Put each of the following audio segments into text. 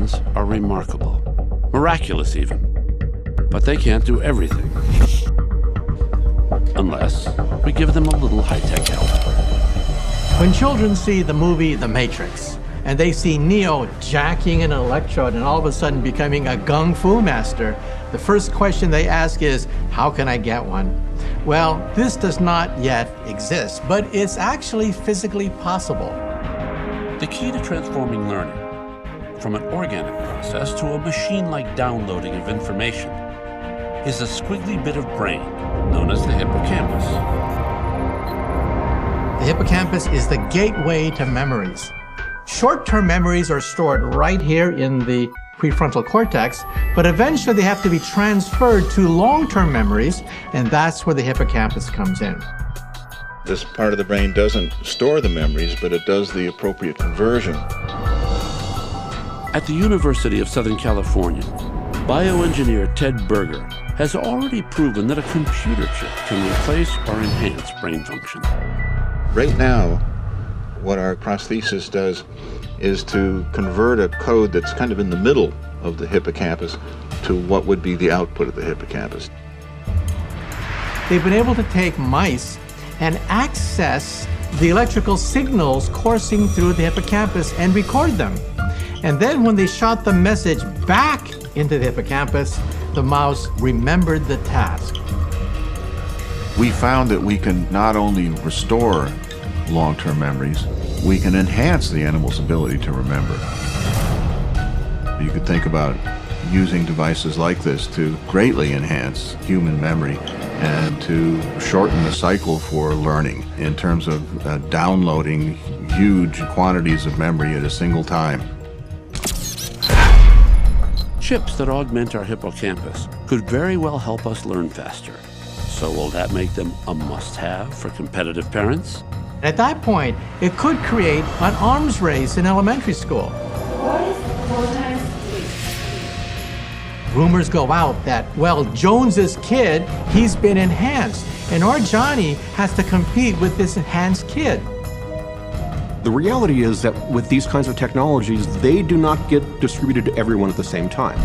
brains are remarkable, miraculous even. But they can't do everything. Unless we give them a little high-tech help. When children see the movie The Matrix, and they see Neo jacking an electrode and all of a sudden becoming a gung fu master, the first question they ask is, how can I get one? Well, this does not yet exist, but it's actually physically possible. The key to transforming learning from an organic process to a machine-like downloading of information is a squiggly bit of brain known as the hippocampus. The hippocampus is the gateway to memories. Short-term memories are stored right here in the prefrontal cortex, but eventually they have to be transferred to long-term memories, and that's where the hippocampus comes in. This part of the brain doesn't store the memories, but it does the appropriate conversion. At the University of Southern California, bioengineer Ted Berger has already proven that a computer chip can replace or enhance brain function. Right now, what our prosthesis does is to convert a code that's kind of in the middle of the hippocampus to what would be the output of the hippocampus. They've been able to take mice and access the electrical signals coursing through the hippocampus and record them. And then when they shot the message back into the hippocampus, the mouse remembered the task. We found that we can not only restore long-term memories, we can enhance the animal's ability to remember. You could think about using devices like this to greatly enhance human memory and to shorten the cycle for learning in terms of downloading huge quantities of memory at a single time. Chips that augment our hippocampus could very well help us learn faster. So will that make them a must-have for competitive parents? At that point, it could create an arms race in elementary school. What is 4 times 3? Rumors go out that, well, Jones's kid, he's been enhanced, and our Johnny has to compete with this enhanced kid. The reality is that with these kinds of technologies, they do not get distributed to everyone at the same time.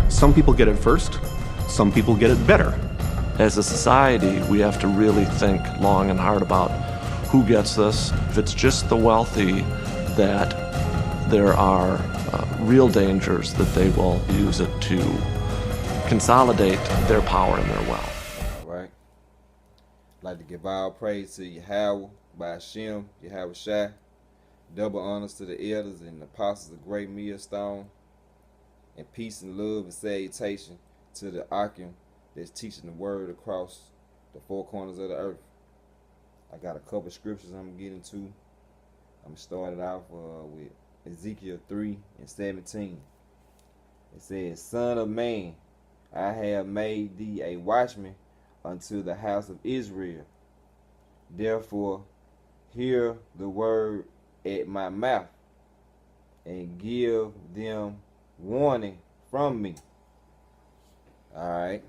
Some people get it first, some people get it better. As a society, we have to really think long and hard about who gets this. If it's just the wealthy, that there are real dangers that they will use it to consolidate their power and their wealth. Right. I'd like to give all praise to Yahweh, Ba'ashem, Yahweh Shai. Double honors to the elders and the apostles of Great Millstone. And peace and love and salutation to the Akim that's teaching the word across the 4 corners of the earth. I got a couple scriptures I'm getting to. I'm starting off with Ezekiel 3:17. It says, Son of man, I have made thee a watchman unto the house of Israel. Therefore, hear the word at my mouth, and give them warning from me. Alright.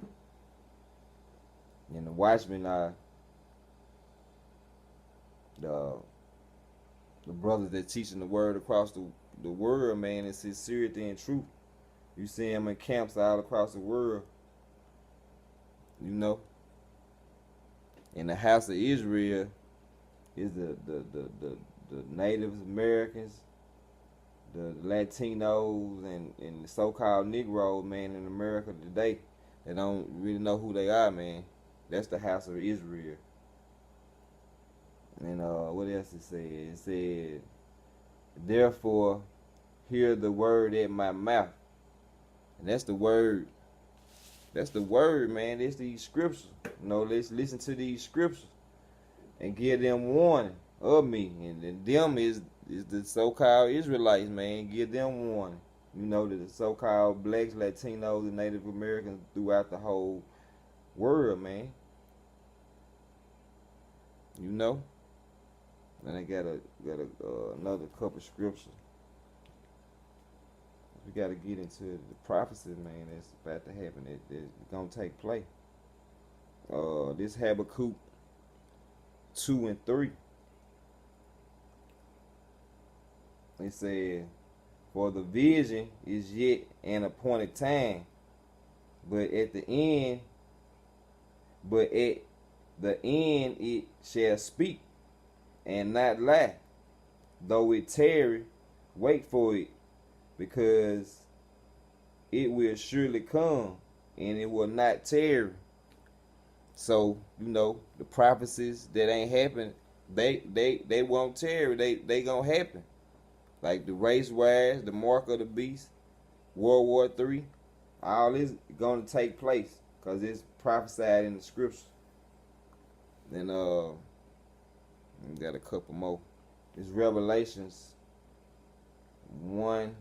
And the watchmen are the brothers that teaching the word across the world, man, in sincerity and truth. You see them in camps all across the world. You know. In the house of Israel is the Native Americans, the Latinos, and the so-called Negroes, man, in America today. They don't really know who they are, man. That's the house of Israel. And what else it said? It said, therefore, hear the word at my mouth. And that's the word. That's the word, man. That's these scriptures. You know, let's listen to these scriptures and give them warning of me. And them is the so-called Israelites, man. Give them warning. You know, the so-called blacks, Latinos, and Native Americans throughout the whole world, man. You know? And I got another couple scriptures. We got to get into the prophecies, man, that's about to happen. It's going to take place. This Habakkuk 2:3. It said, For the vision is yet an appointed time, but at the end it shall speak and not lie. Though it tarry, wait for it, because it will surely come, and it will not tarry. So, the prophecies that ain't happened, they won't tarry. They gonna happen. Like the race wars, the mark of the beast, World War III, all this gonna take place because it's prophesied in the scriptures. Then we got a couple more. It's Revelations 1.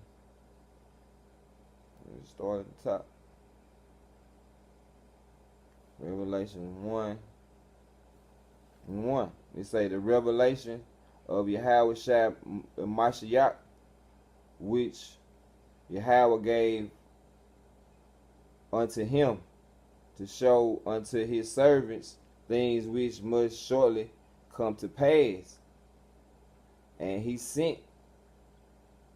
Let's start at the top. Revelation 1:1. It say the revelation of Yahweh Shai Mashiach, which Yahweh gave unto him to show unto his servants things which must shortly come to pass. And he sent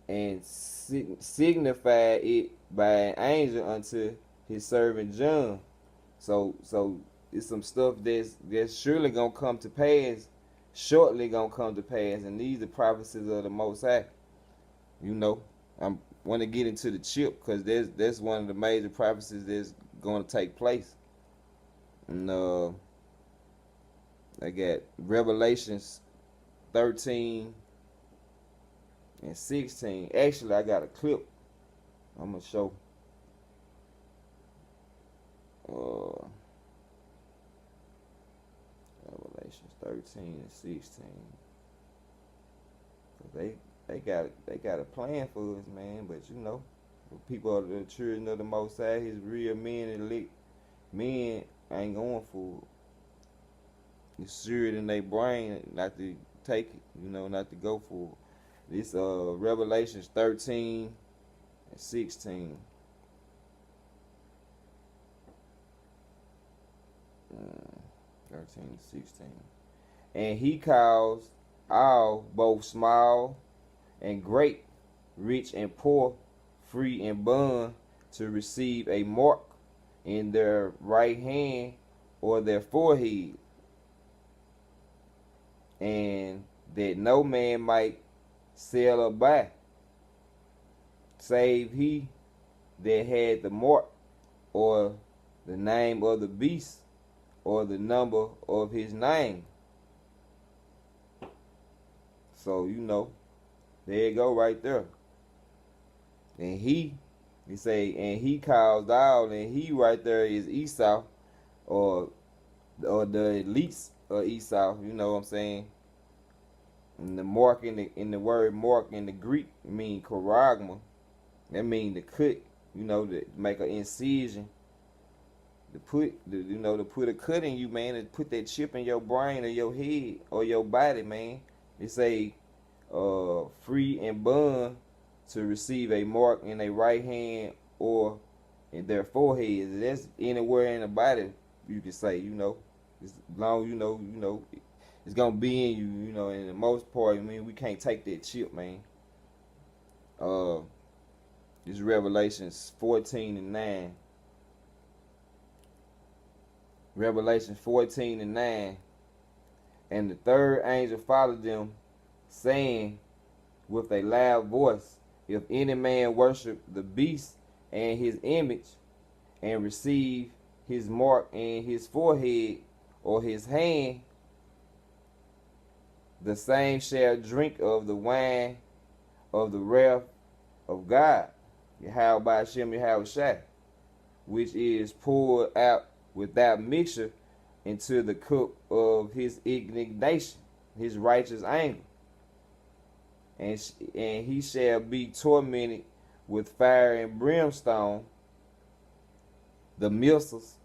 and signified it by an angel unto his servant John. So it's some stuff that's surely gonna come to pass, shortly gonna come to pass, and these are prophecies of the Most High. I want to get into the chip because that's one of the major prophecies that's going to take place. And I got Revelations 13 and 16. Actually, I got a clip I'm gonna show. Revelations 13 and 16. They got a plan for us, man. But people are the children of the Most High, his real men and elect men ain't going for it. It's sure in their brain not to take it, not to go for it. This Revelations 13 and 16. 13 and 16. And he calls all, both small and great, rich and poor, free and bond, to receive a mark in their right hand or their forehead, and that no man might sell or buy, save he that had the mark, or the name of the beast, or the number of his name. So, there you go right there. And he calls out, and he right there is Esau, or the elites of Esau, you know what I'm saying? And the mark in the word mark in the Greek mean charagma. That mean to cut, to make an incision. To put a cut in you, man, to put that chip in your brain or your head or your body, man. They say free and bond to receive a mark in their right hand or in their forehead. That's anywhere in the body, you can say, as long it's gonna be in you, and the most part, we can't take that chip, man. This Revelations 14 and 9. Revelations 14 and 9. And the third angel followed them, saying with a loud voice, if any man worship the beast and his image, and receive his mark in his forehead or his hand, the same shall drink of the wine of the wrath of God, Yahweh by Hashem Yahweh Shai, which is poured out without mixture into the cup of his indignation, his righteous anger. And he shall be tormented with fire and brimstone, the missiles,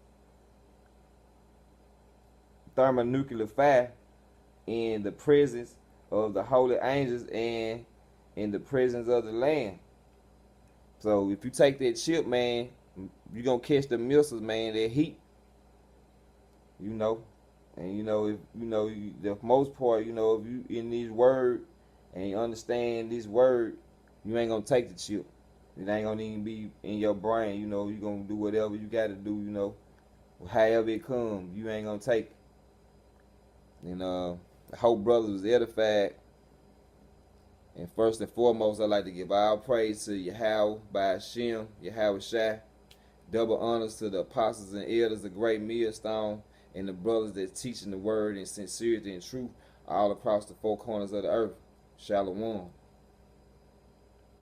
thermonuclear fire, in the presence of the holy angels and in the presence of the Lamb. So if you take that chip, man, you're going to catch the missiles, man, that heat. And if the most part, if you in this word and you understand this word, You ain't gonna take the chip. It ain't gonna even be in your brain, you know. You gonna do whatever you gotta do, you know. However it comes, you ain't gonna take it. And I hope brothers was edified. And first and foremost, I'd like to give all praise to Yahweh by Hashem, Yahweh Shai. Double honors to the apostles and elders, the great millstone, and the brothers that's teaching the word in sincerity and truth all across the four corners of the earth. Shalom.